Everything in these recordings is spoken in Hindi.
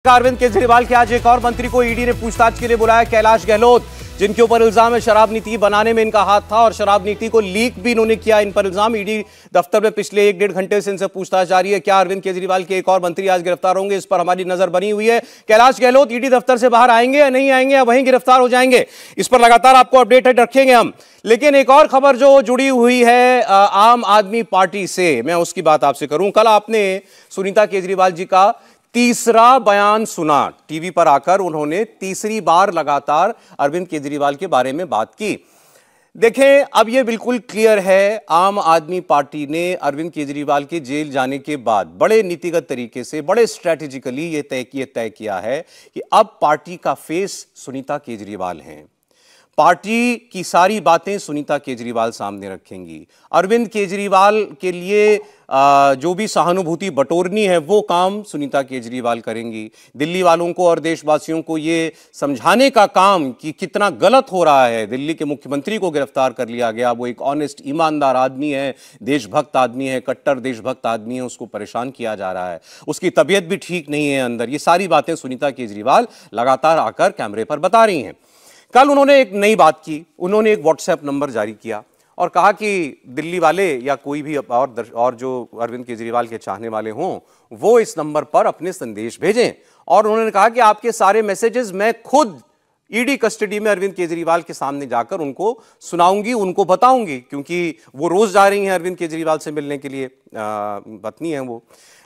अरविंद केजरीवाल के आज एक और मंत्री को ईडी ने पूछताछ के लिए बुलाया। कैलाश गहलोत, जिनके ऊपर इल्जाम है शराब नीति बनाने में इनका हाथ था और शराब नीति को लीक भी इन्होंने किया। इन पर इल्जाम। ईडी दफ्तर में पिछले 1-1.5 घंटे से इनसे पूछताछ जारी है। क्या अरविंद केजरीवाल के एक और मंत्री आज गिरफ्तार होंगे, इस पर हमारी नजर बनी हुई है। कैलाश गहलोत ईडी दफ्तर से बाहर आएंगे या नहीं आएंगे, या वहीं गिरफ्तार हो जाएंगे, इस पर लगातार आपको अपडेटेड रखेंगे हम। लेकिन एक और खबर जो जुड़ी हुई है आम आदमी पार्टी से, मैं उसकी बात आपसे करूं। कल आपने सुनीता केजरीवाल जी का तीसरा बयान सुना। टीवी पर आकर उन्होंने तीसरी बार लगातार अरविंद केजरीवाल के बारे में बात की। देखें, अब यह बिल्कुल क्लियर है, आम आदमी पार्टी ने अरविंद केजरीवाल के जेल जाने के बाद बड़े नीतिगत तरीके से, बड़े स्ट्रैटेजिकली यह तय किया है कि अब पार्टी का फेस सुनीता केजरीवाल हैं। पार्टी की सारी बातें सुनीता केजरीवाल सामने रखेंगी। अरविंद केजरीवाल के लिए जो भी सहानुभूति बटोरनी है वो काम सुनीता केजरीवाल करेंगी। दिल्ली वालों को और देशवासियों को ये समझाने का काम कि कितना गलत हो रहा है। दिल्ली के मुख्यमंत्री को गिरफ्तार कर लिया गया, वो एक ऑनेस्ट ईमानदार आदमी है, देशभक्त आदमी है, कट्टर देशभक्त आदमी है, उसको परेशान किया जा रहा है, उसकी तबीयत भी ठीक नहीं है अंदर। ये सारी बातें सुनीता केजरीवाल लगातार आकर कैमरे पर बता रही हैं। कल उन्होंने एक नई बात की। उन्होंने एक व्हाट्सएप नंबर जारी किया और कहा कि दिल्ली वाले या कोई भी और जो अरविंद केजरीवाल के चाहने वाले हों वो इस नंबर पर अपने संदेश भेजें। और उन्होंने कहा कि आपके सारे मैसेजेस मैं खुद ईडी कस्टडी में अरविंद केजरीवाल के सामने जाकर उनको सुनाऊंगी, उनको बताऊंगी, क्योंकि वो रोज जा रही हैं अरविंद केजरीवाल से मिलने के लिए, पत्नी है वो।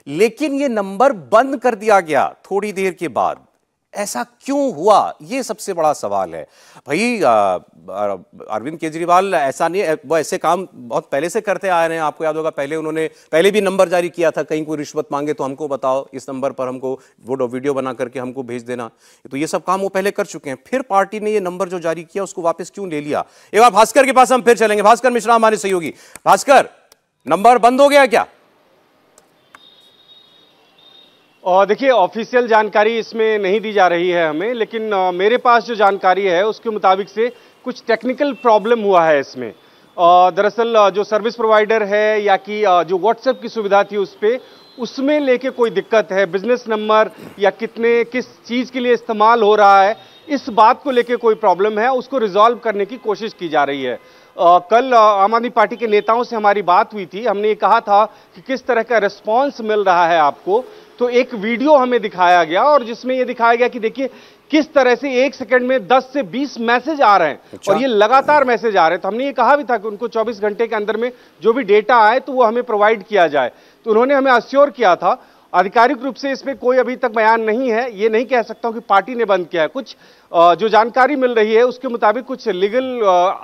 लेकिन ये नंबर बंद कर दिया गया थोड़ी देर के बाद। ऐसा क्यों हुआ, ये सबसे बड़ा सवाल है भाई। अरविंद केजरीवाल ऐसा नहीं, वो ऐसे काम बहुत पहले से करते आ रहे हैं। आपको याद होगा पहले भी नंबर जारी किया था, कहीं कोई रिश्वत मांगे तो हमको बताओ, इस नंबर पर हमको वो वीडियो बना करके हमको भेज देना। तो ये सब काम वो पहले कर चुके हैं। फिर पार्टी ने ये नंबर जो जारी किया उसको वापस क्यों ले लिया। एक बार भास्कर के पास हम फिर चलेंगे। भास्कर मिश्रा हमारे सहयोगी। भास्कर, नंबर बंद हो गया क्या? और देखिए, ऑफिशियल जानकारी इसमें नहीं दी जा रही है हमें, लेकिन मेरे पास जो जानकारी है उसके मुताबिक से कुछ टेक्निकल प्रॉब्लम हुआ है इसमें। दरअसल जो सर्विस प्रोवाइडर है या कि जो व्हाट्सएप की सुविधा थी उसमें लेके कोई दिक्कत है। बिजनेस नंबर या किस चीज़ के लिए इस्तेमाल हो रहा है, इस बात को लेके कोई प्रॉब्लम है, उसको रिजॉल्व करने की कोशिश की जा रही है। कल आम आदमी पार्टी के नेताओं से हमारी बात हुई थी। हमने ये कहा था कि किस तरह का रिस्पॉन्स मिल रहा है आपको, तो एक वीडियो हमें दिखाया गया और जिसमें यह दिखाया गया कि देखिए किस तरह से 1 सेकंड में 10 से 20 मैसेज आ रहे हैं। अच्छा। और ये लगातार मैसेज आ रहे हैं। तो हमने ये कहा भी था कि उनको 24 घंटे के अंदर में जो भी डेटा आए तो वो हमें प्रोवाइड किया जाए। तो उन्होंने हमें अश्योर किया था। आधिकारिक रूप से इसमें कोई अभी तक बयान नहीं है। ये नहीं कह सकता हूं कि पार्टी ने बंद किया है। कुछ जो जानकारी मिल रही है उसके मुताबिक कुछ लीगल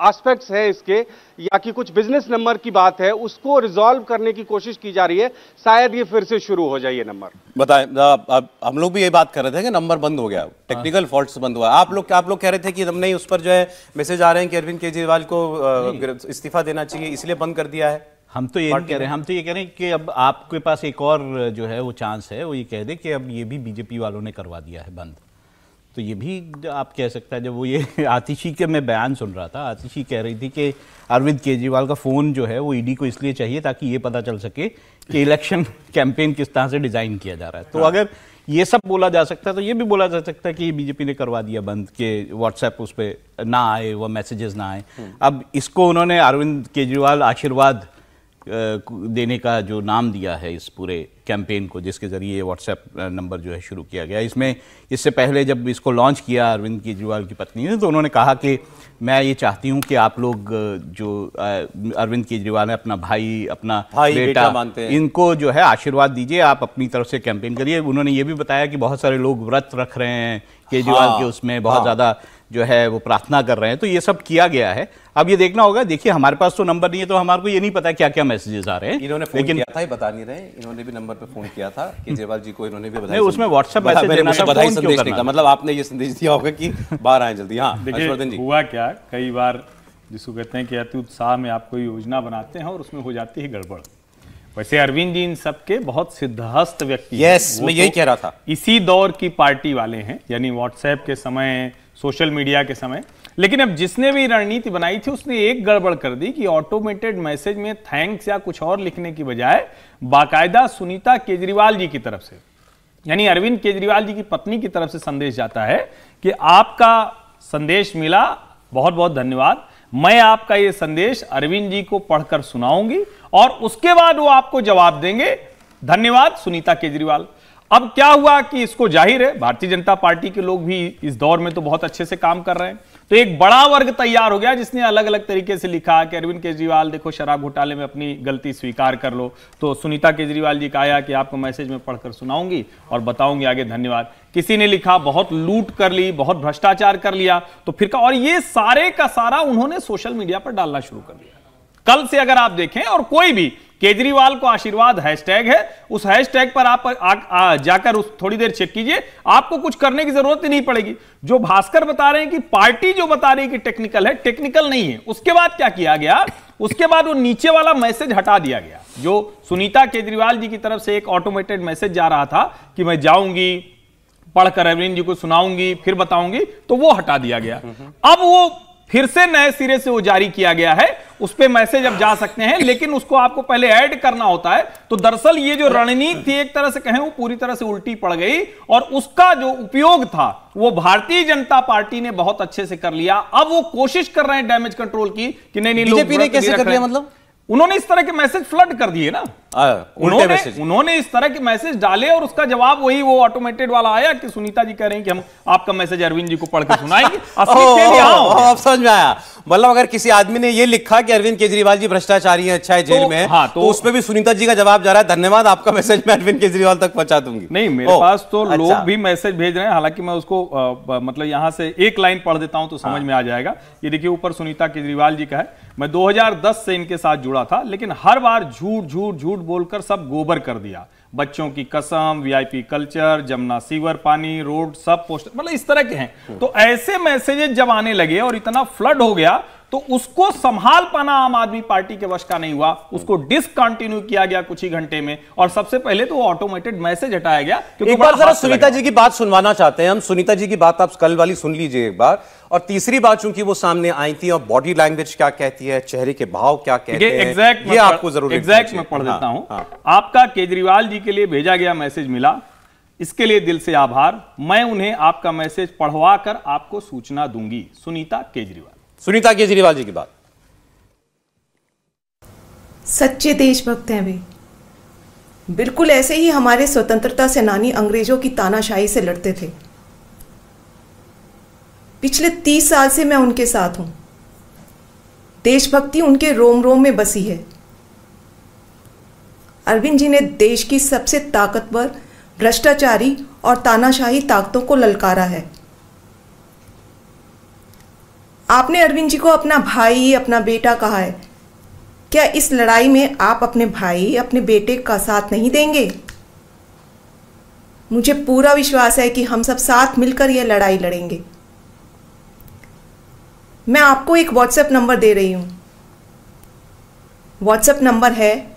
एस्पेक्ट्स है इसके, या कि कुछ बिजनेस नंबर की बात है, उसको रिजॉल्व करने की कोशिश की जा रही है। शायद ये फिर से शुरू हो जाए ये नंबर। बताएं, हम लोग भी ये बात कर रहे थे कि नंबर बंद हो गया, टेक्निकल फॉल्ट से बंद हुआ। आप लोग कह रहे थे कि नहीं, उस पर जो है मैसेज आ रहे हैं कि अरविंद केजरीवाल को इस्तीफा देना चाहिए, इसलिए बंद कर दिया है। हम तो ये कह रहे हैं, कि अब आपके पास एक और जो है वो चांस है, वो ये कह दे कि अब ये भी बीजेपी वालों ने करवा दिया है बंद। तो ये भी आप कह सकते हैं। जब वो ये आतिशी के मैं बयान सुन रहा था, आतिशी कह रही थी कि अरविंद केजरीवाल का फ़ोन जो है वो ईडी को इसलिए चाहिए ताकि ये पता चल सके कि इलेक्शन कैंपेन किस तरह से डिज़ाइन किया जा रहा है। तो अगर ये सब बोला जा सकता है तो ये भी बोला जा सकता है कि बीजेपी ने करवा दिया बंद, के व्हाट्सएप उस पर ना आए, वो मैसेजेस ना आए। अब इसको उन्होंने अरविंद केजरीवाल आशीर्वाद देने का जो नाम दिया है इस पूरे कैंपेन को, जिसके ज़रिए ये व्हाट्सएप नंबर जो है शुरू किया गया। इसमें इससे पहले जब इसको लॉन्च किया अरविंद केजरीवाल की पत्नी ने, तो उन्होंने कहा कि मैं ये चाहती हूँ कि आप लोग जो अरविंद केजरीवाल है, अपना भाई, अपना बेटा मानते हैं, इनको जो है आशीर्वाद दीजिए, आप अपनी तरफ से कैंपेन करिए। उन्होंने ये भी बताया कि बहुत सारे लोग व्रत रख रहे हैं केजरीवाल के, उसमें बहुत ज़्यादा जो है वो प्रार्थना कर रहे हैं। तो ये सब किया गया है। अब ये देखना होगा। देखिए, हमारे पास तो नंबर नहीं है, तो हमारे को ये नहीं पता क्या क्या मैसेजेस आ रहे हैं। इन्होंने फोन किया था, ये बता नहीं रहे। इन्होंने भी नंबर पे फोन किया था केजरीवाल जी को, इन्होंने भी बताया। उसमें व्हाट्सएप मैसेज देना था, बधाई संदेश नहीं था। मतलब आपने ये संदेश दिया होगा कि बाहर आए जल्दी। हाँ, देखिए हुआ क्या, कई बार जिसको कहते हैं कि अति उत्साह में आप कोई योजना बनाते हैं और उसमें हो जाती है गड़बड़। वैसे अरविंद जी इन सबके बहुत सिद्धहस्त व्यक्ति हैं। मैं यही कह रहा था। इसी दौर की पार्टी वाले हैं, यानी व्हाट्सएप के समय, सोशल मीडिया के समय। लेकिन अब जिसने भी रणनीति बनाई थी उसने एक गड़बड़ कर दी कि ऑटोमेटेड मैसेज में थैंक्स या कुछ और लिखने की बजाय बाकायदा सुनीता केजरीवाल जी की तरफ से यानी अरविंद केजरीवाल जी की पत्नी की तरफ से संदेश जाता है कि आपका संदेश मिला, बहुत बहुत धन्यवाद, मैं आपका यह संदेश अरविंद जी को पढ़कर सुनाऊंगी और उसके बाद वो आपको जवाब देंगे। धन्यवाद सुनीता केजरीवाल। अब क्या हुआ कि इसको जाहिर है भारतीय जनता पार्टी के लोग भी इस दौर में तो बहुत अच्छे से काम कर रहे हैं, तो एक बड़ा वर्ग तैयार हो गया जिसने अलग अलग तरीके से लिखा कि अरविंद केजरीवाल देखो शराब घोटाले में अपनी गलती स्वीकार कर लो। तो सुनीता केजरीवाल जी का आया कि आपको मैसेज में पढ़कर सुनाऊंगी और बताऊंगी आगे, धन्यवाद। किसी ने लिखा बहुत लूट कर ली, बहुत भ्रष्टाचार कर लिया, तो फिर और ये सारे का सारा उन्होंने सोशल मीडिया पर डालना शुरू कर दिया। कल से अगर आप देखें और कोई भी केजरीवाल को आशीर्वाद हैशटैग है, उस हैशटैग पर आप जाकर उस थोड़ी देर चेक कीजिए, आपको कुछ करने की जरूरत ही नहीं पड़ेगी। जो भास्कर बता रहे हैं कि पार्टी जो बता रही है कि टेक्निकल है, टेक्निकल नहीं है। उसके बाद क्या किया गया, उसके बाद वो नीचे वाला मैसेज हटा दिया गया जो सुनीता केजरीवाल जी की तरफ से एक ऑटोमेटेड मैसेज जा रहा था कि मैं जाऊंगी, पढ़कर अरविंद जी को सुनाऊंगी, फिर बताऊंगी, तो वो हटा दिया गया। अब वो फिर से नए सिरे से वो जारी किया गया है, उस पे मैसेज अब जा सकते हैं, लेकिन उसको आपको पहले ऐड करना होता है। तो दरअसल ये जो रणनीति थी एक तरह से कहें वो पूरी तरह से उल्टी पड़ गई और उसका जो उपयोग था वो भारतीय जनता पार्टी ने बहुत अच्छे से कर लिया। अब वो कोशिश कर रहे हैं डैमेज कंट्रोल की कि नहीं बीजेपी ने कैसे कर लिया, मतलब उन्होंने इस तरह के मैसेज फ्लड कर दिए ना, उन्होंने इस तरह के मैसेज डाले और उसका जवाब वही वो ऑटोमेटेड वाला आया कि सुनीता जी कह रहे हैं कि हम आपका मैसेज अरविंद जी को पढ़कर सुनाएंगे। अब समझ में आया, मतलब अगर किसी आदमी ने ये लिखा कि अरविंद केजरीवाल जी भ्रष्टाचारी हैं, अच्छा है जेल में, तो उसमें भी सुनीता जी का जवाब जा रहा है, धन्यवाद आपका मैसेज मैं अरविंद केजरीवाल तक पहुंचा दूंगी। नहीं, मेरे पास तो लोग भी मैसेज भेज रहे हैं, हालांकि मैं उसको मतलब यहां से एक लाइन पढ़ देता हूं तो समझ में आ जाएगा। ये देखिए ऊपर सुनीता केजरीवाल जी का है, मैं 2010 से इनके साथ जुड़ा था, लेकिन हर बार झूठ झूठ झूठ बोलकर सब गोबर कर दिया। बच्चों की कसम, वीआईपी कल्चर, जमुना सीवर पानी, रोड सब पोस्टर, मतलब इस तरह के हैं। तो ऐसे मैसेजेस जब आने लगे और इतना फ्लड हो गया तो उसको संभाल पाना आम आदमी पार्टी के वश का नहीं हुआ, उसको डिसकंटिन्यू किया गया कुछ ही घंटे में और सबसे पहले तो ऑटोमेटेड मैसेज हटाया गया। एक बार जरा सुनीता जी की बात सुनवाना चाहते हैं हम। सुनीता जी की बात आप कल वाली सुन लीजिए एक बार, और तीसरी बात चूंकि वो सामने आई थी और बॉडी लैंग्वेज क्या कहती है, चेहरे के भाव क्या कहते हैं, एग्जैक्ट ये आपको जरूर एग्जैक्ट मैं पढ़ देता हूं। आपका केजरीवाल जी के लिए भेजा गया मैसेज मिला, इसके लिए दिल से आभार। मैं उन्हें आपका मैसेज पढ़वा कर आपको सूचना दूंगी। सुनीता केजरीवाल। सुनीता केजरीवाल जी की बात। सच्चे देशभक्त हैं वे, बिल्कुल ऐसे ही हमारे स्वतंत्रता सेनानी अंग्रेजों की तानाशाही से लड़ते थे। पिछले 30 साल से मैं उनके साथ हूं। देशभक्ति उनके रोम रोम में बसी है। अरविंद जी ने देश की सबसे ताकतवर, भ्रष्टाचारी और तानाशाही ताकतों को ललकारा है। आपने अरविंद जी को अपना भाई, अपना बेटा कहा है। क्या इस लड़ाई में आप अपने भाई, अपने बेटे का साथ नहीं देंगे? मुझे पूरा विश्वास है कि हम सब साथ मिलकर यह लड़ाई लड़ेंगे। मैं आपको एक व्हाट्सएप नंबर दे रही हूं। व्हाट्सएप नंबर है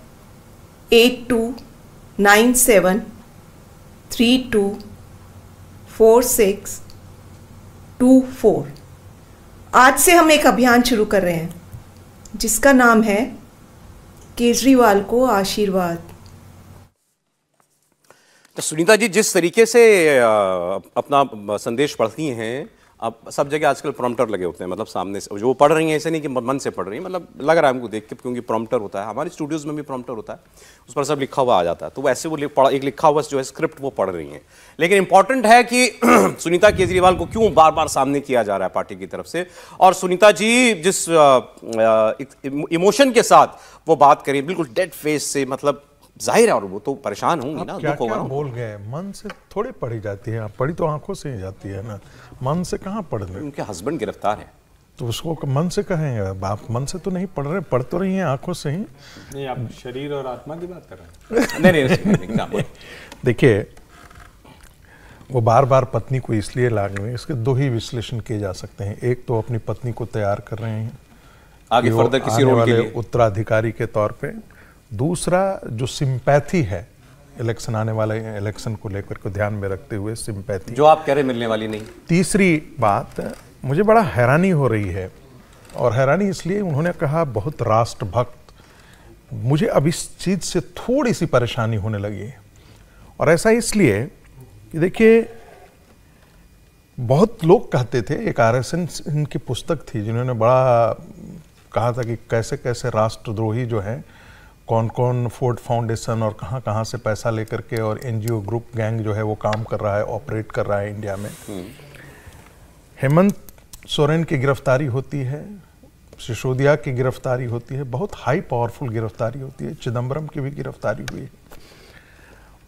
8297324624। आज से हम एक अभियान शुरू कर रहे हैं जिसका नाम है केजरीवाल को आशीर्वाद। तो सुनीता जी जिस तरीके से अपना संदेश पढ़ती हैं, अब सब जगह आजकल प्रॉम्प्टर लगे होते हैं, मतलब सामने से जो पढ़ रही हैं ऐसे नहीं कि मन से पढ़ रही हैं, मतलब लग रहा है हमको देख के, क्योंकि प्रॉम्प्टर होता है, हमारे स्टूडियोज में भी प्रॉम्प्टर होता है, उस पर सब लिखा हुआ आ जाता है, तो वैसे वो एक लिखा हुआ जो है स्क्रिप्ट वो पढ़ रही हैं। लेकिन इंपॉर्टेंट है कि सुनीता केजरीवाल को क्यों बार बार सामने किया जा रहा है पार्टी की तरफ से, और सुनीता जी जिस इमोशन के साथ वो बात करी, बिल्कुल डेड फेस से, मतलब जाहिर है और वो तो परेशान होंगी ना, दुख होगा। बोल गए, मन से थोड़े पढ़ी जाती है, पढ़ी तो आंखों से ही जाती है ना, मन से कहाँ पढ़ रहे। उनके हस्बैंड गिरफ्तार हैं तो उसको मन से कहेंगे, आप मन से तो नहीं पढ़ रहे, पढ़ तो रही हैं आंखों से ही। नहीं, आप शरीर और आत्मा की बात कर रहे हैं। नहीं देखिए, वो बार बार पत्नी को इसलिए लाग रहे हैं, इसके दो ही विश्लेषण किए जा सकते हैं। एक तो अपनी पत्नी को तैयार कर रहे हैं आगे फर्दर किसी रोल के लिए उत्तराधिकारी के तौर पे। दूसरा जो सिंपैथी है, इलेक्शन आने वाले इलेक्शन को लेकर को ध्यान में रखते हुए सिंपैथी, जो आप कह रहे मिलने वाली नहीं। तीसरी बात, मुझे बड़ा हैरानी हो रही है, और हैरानी इसलिए, उन्होंने कहा बहुत राष्ट्रभक्त, मुझे अब इस चीज़ से थोड़ी सी परेशानी होने लगी है। और ऐसा इसलिए देखिए, बहुत लोग कहते थे, एक आरएसएन इनकी पुस्तक थी जिन्होंने बड़ा कहा था कि कैसे कैसे राष्ट्रद्रोही जो है, कौन कौन फोर्ड फाउंडेशन और कहाँ कहाँ से पैसा लेकर के और एनजीओ ग्रुप गैंग जो है वो काम कर रहा है, ऑपरेट कर रहा है इंडिया में। हेमंत सोरेन की गिरफ्तारी होती है, सिसोदिया की गिरफ्तारी होती है, बहुत हाई पावरफुल गिरफ्तारी होती है, चिदम्बरम की भी गिरफ्तारी हुई है।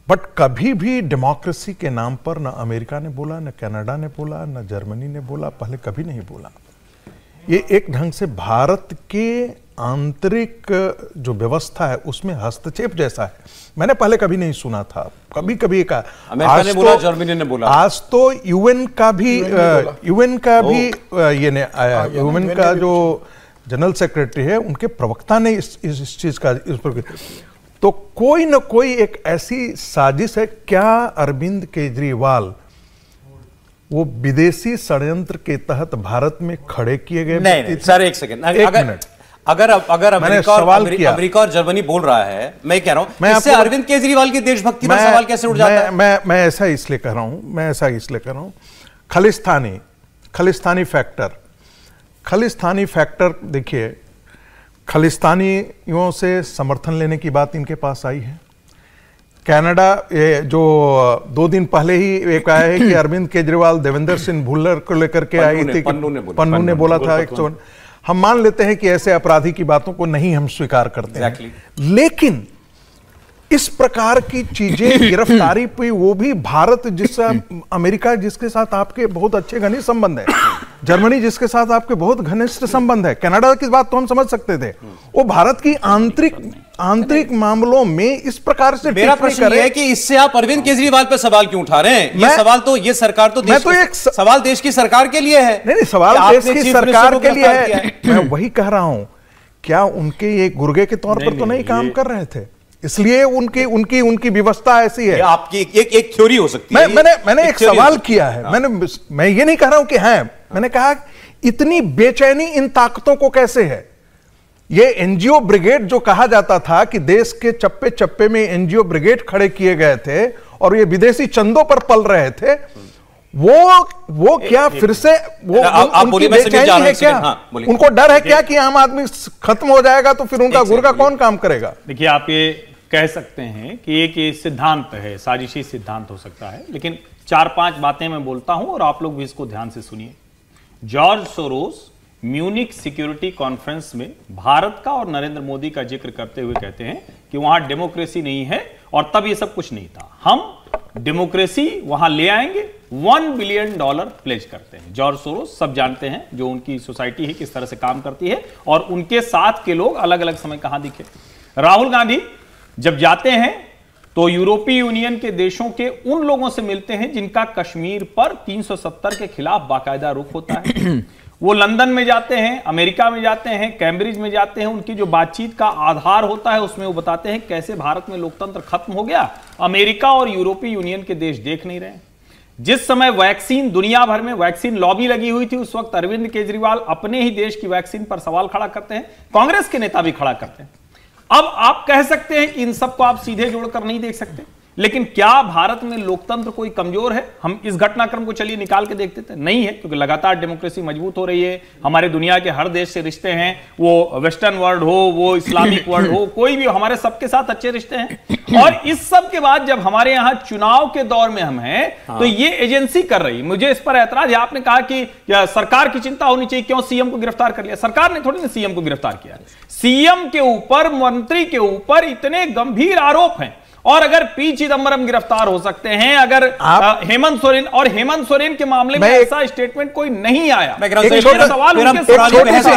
बट कभी भी डेमोक्रेसी के नाम पर न अमेरिका ने बोला, न कनाडा ने बोला, न जर्मनी ने बोला, पहले कभी नहीं बोला। ये एक ढंग से भारत के आंतरिक जो व्यवस्था है उसमें हस्तक्षेप जैसा है। मैंने पहले कभी नहीं सुना था, कभी कभी कहा अमेरिका ने बोला, जर्मनी ने बोला, आज तो यूएन का भी ये ने आया, यूएन का जो जनरल सेक्रेटरी है उनके प्रवक्ता ने इस चीज का इस पर, तो कोई न कोई एक ऐसी साजिश है। क्या अरविंद केजरीवाल वो विदेशी षड्यंत्र के तहत भारत में खड़े किए गए? नहीं सर, एक सेकंड, अगर अमेरिका और जर्मनी बोल रहा है, मैं कह रहा हूं इससे अरविंद केजरीवाल की देशभक्ति पर सवाल कैसे उठ जाता है? मैं ऐसा इसलिए कह रहा हूं, खालिस्तानी फैक्टर देखिए, खालिस्तानियों से समर्थन लेने की बात इनके पास आई है। कनाडा जो 2 दिन पहले ही एक आया है कि अरविंद केजरीवाल देवेंद्र सिंह भुल्लर को लेकर के आई थी, पन्नू ने बोला था। हम मान लेते हैं कि ऐसे अपराधी की बातों को नहीं हम स्वीकार करते हैं, लेकिन इस प्रकार की चीजें, गिरफ्तारी पे, वो भी भारत जिसका, अमेरिका जिसके साथ आपके बहुत अच्छे घनिष्ठ संबंध है, जर्मनी जिसके साथ आपके बहुत घनिष्ठ संबंध है, कनाडा की बात तो हम समझ सकते थे, वो भारत की आंतरिक मामलों में इस प्रकार से। मेरा प्रश्न ये है कि इससे आप अरविंद केजरीवाल पर सवाल क्यों उठा रहे हैं? ये सवाल तो, ये सरकार तो सवाल देश की सरकार के लिए है। नहीं, सवाल देश की सरकार के लिए है। मैं वही कह रहा हूं, क्या उनके ये गुर्गे के तौर पर तो नहीं काम कर रहे थे, इसलिए उनकी व्यवस्था ऐसी है? आपकी एक थ्योरी हो सकती है। मैंने एक सवाल किया है, मैं ये नहीं कह रहा हूं कि है, मैंने कहा इतनी बेचैनी इन ताकतों को कैसे है? ये एनजीओ ब्रिगेड जो कहा जाता था कि देश के चप्पे चप्पे में एनजीओ ब्रिगेड खड़े किए गए थे और ये विदेशी चंदों पर पल रहे थे, वो क्या फिर से वो उनकी बेचैनी है क्या? उनको डर है क्या कि आम आदमी खत्म हो जाएगा तो फिर उनका गुर्गा कौन काम करेगा? देखिए, आप ये कह सकते हैं कि एक ये सिद्धांत है, साजिशी सिद्धांत हो सकता है, लेकिन 4-5 बातें मैं बोलता हूं और आप लोग भी इसको ध्यान से सुनिए। George Soros Munich security conference में भारत का और नरेंद्र मोदी का जिक्र करते हुए कहते हैं कि वहां डेमोक्रेसी नहीं है और तब ये सब कुछ नहीं था, हम डेमोक्रेसी वहां ले आएंगे, $1 बिलियन प्लेज करते हैं। जॉर्ज सोरोस सब जानते हैं, जो उनकी सोसाइटी है किस तरह से काम करती है, और उनके साथ के लोग अलग अलग समय कहां दिखे। राहुल गांधी जब जाते हैं तो यूरोपीय यूनियन के देशों के उन लोगों से मिलते हैं जिनका कश्मीर पर 370 के खिलाफ बाकायदा रुख होता है। वो लंदन में जाते हैं, अमेरिका में जाते हैं, कैम्ब्रिज में जाते हैं, उनकी जो बातचीत का आधार होता है उसमें वो बताते हैं कैसे भारत में लोकतंत्र खत्म हो गया, अमेरिका और यूरोपीय यूनियन के देश देख नहीं रहे। जिस समय वैक्सीन, दुनिया भर में वैक्सीन लॉबी लगी हुई थी, उस वक्त अरविंद केजरीवाल अपने ही देश की वैक्सीन पर सवाल खड़ा करते हैं, कांग्रेस के नेता भी खड़ा करते हैं। अब आप कह सकते हैं कि इन सबको आप सीधे जोड़कर नहीं देख सकते, लेकिन क्या भारत में लोकतंत्र कोई कमजोर है? हम इस घटनाक्रम को चलिए निकाल के देखते थे, नहीं है, क्योंकि लगातार डेमोक्रेसी मजबूत हो रही है। हमारे दुनिया के हर देश से रिश्ते हैं, वो वेस्टर्न वर्ल्ड हो, वो इस्लामिक वर्ल्ड हो, कोई भी हो, हमारे सबके साथ अच्छे रिश्ते हैं। और इस सब के बाद जब हमारे यहां चुनाव के दौर में हम हैं, तो ये एजेंसी कर रही, मुझे इस पर ऐतराज है। आपने कहा कि सरकार की चिंता होनी चाहिए, क्यों सीएम को गिरफ्तार कर लिया? सरकार ने थोड़ी ना सीएम को गिरफ्तार किया, सीएम के ऊपर, मंत्री के ऊपर इतने गंभीर आरोप हैं। और अगर पी चिदम्बरम गिरफ्तार हो सकते हैं, अगर हेमंत सोरेन के मामले में ऐसा स्टेटमेंट कोई नहीं आया, सवाल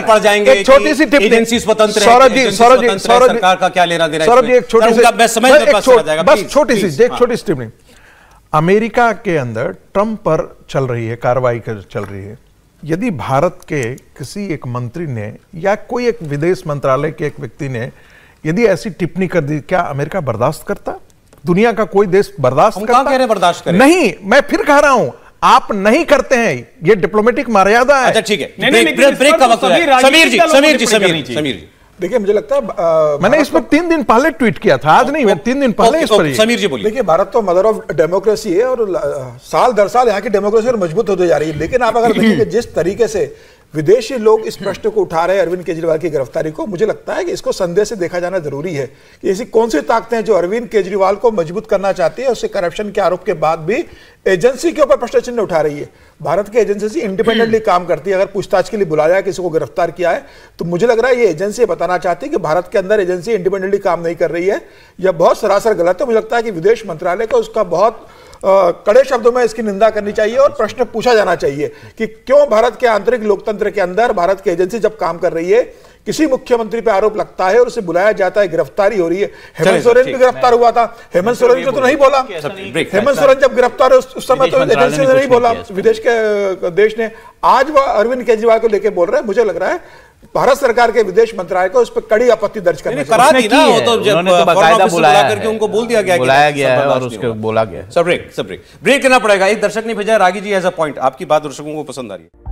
पड़ जाएंगे। एक छोटी सी टिप, एजेंसी स्वतंत्र है, सरकार का क्या लेना देना? छोटी सी टिप्पणी। अमेरिका के अंदर ट्रंप पर चल रही है, कार्रवाई चल रही है। यदि भारत के किसी एक मंत्री ने या कोई एक विदेश मंत्रालय के एक व्यक्ति ने यदि ऐसी टिप्पणी कर दी, क्या अमेरिका बर्दाश्त करता? दुनिया का कोई देश बर्दाश्त करता? कह रहे बर्दाश्त करें? नहीं, मैं फिर कह रहा हूं, आप नहीं करते हैं, ये डिप्लोमेटिक मर्यादा है। अच्छा ठीक है, ब्रेक का वक्त है। समीर जी देखिए मुझे लगता है मैंने इस पर 3 दिन पहले ट्वीट किया था, आज नहीं, मैं 3 दिन पहले इस पर। समीर जी बोलिए। देखिए भारत तो मदर ऑफ डेमोक्रेसी है और साल दर साल यहाँ की डेमोक्रेसी और मजबूत होती जा रही है, लेकिन आप अगर देखेंगे जिस तरीके से विदेशी लोग इस प्रश्न को उठा रहे हैं अरविंद केजरीवाल की गिरफ्तारी को, मुझे लगता है कि इसको संदेह से देखा जाना जरूरी है कि ऐसी कौन सी ताकतें हैं जो अरविंद केजरीवाल को मजबूत करना चाहती है, उससे करप्शन के आरोप के बाद भी एजेंसी के ऊपर प्रश्न चिन्ह उठा रही है। भारत की एजेंसी इंडिपेंडेंटली काम करती है, अगर पूछताछ के लिए बुलाया है, किसी को गिरफ्तार किया है, तो मुझे लग रहा है ये एजेंसी बताना चाहती है कि भारत के अंदर एजेंसी इंडिपेंडेंटली काम नहीं कर रही है, यह बहुत सरासर गलत है। मुझे लगता है कि विदेश मंत्रालय को उसका बहुत कड़े शब्दों में इसकी निंदा करनी चाहिए और प्रश्न पूछा जाना चाहिए कि क्यों भारत के आंतरिक लोकतंत्र के अंदर भारत की एजेंसी जब काम कर रही है, किसी मुख्यमंत्री पे आरोप लगता है और उसे बुलाया जाता है, गिरफ्तारी हो रही है। हेमंत सोरेन भी गिरफ्तार हुआ था, हेमंत सोरेन को तो नहीं बोला, हेमंत सोरेन जब गिरफ्तार हुए उस समय तो एजेंसी ने नहीं बोला, विदेश के देश ने। आज वह अरविंद केजरीवाल को लेकर बोल रहे हैं। मुझे लग रहा है भारत सरकार के विदेश मंत्रालय को उस पर कड़ी आपत्ति दर्ज करनी चाहिए। करा दी ना, वो तो जब बाकायदा बुलाया करके उनको बोल दिया गया, बुलाया गया है और उसको बोला गया। सब ब्रेक करना पड़ेगा। एक दर्शक ने भेजा, रागी जी एज अ पॉइंट, आपकी बात दर्शकों को पसंद आ रही है।